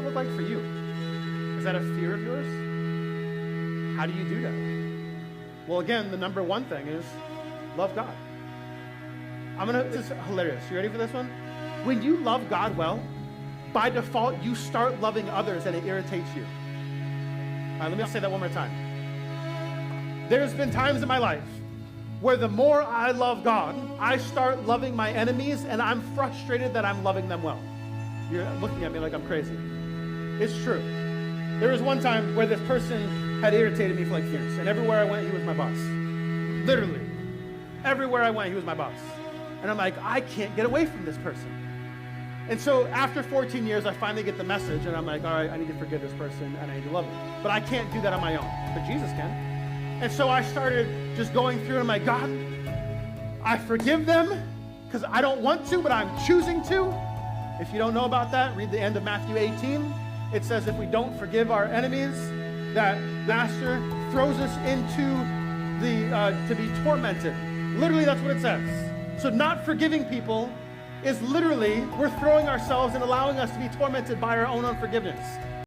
look like for you? Is that a fear of yours? How do you do that? Well, again, the number one thing is love God. This is hilarious. You ready for this one? When you love God well, by default, you start loving others and it irritates you. All right, let me say that one more time. There's been times in my life where the more I love God, I start loving my enemies and I'm frustrated that I'm loving them well. You're looking at me like I'm crazy. It's true. There was one time where this person had irritated me for like years, and everywhere I went, he was my boss. Literally. Everywhere I went, he was my boss. And I'm like, I can't get away from this person. And so after 14 years, I finally get the message, and I'm like, all right, I need to forgive this person, and I need to love him. But I can't do that on my own, but Jesus can. And so I started just going through, and I'm like, God, I forgive them because I don't want to, but I'm choosing to. If you don't know about that, read the end of Matthew 18. It says if we don't forgive our enemies, that Master throws us into to be tormented. Literally, that's what it says. So not forgiving people is literally, we're throwing ourselves and allowing us to be tormented by our own unforgiveness.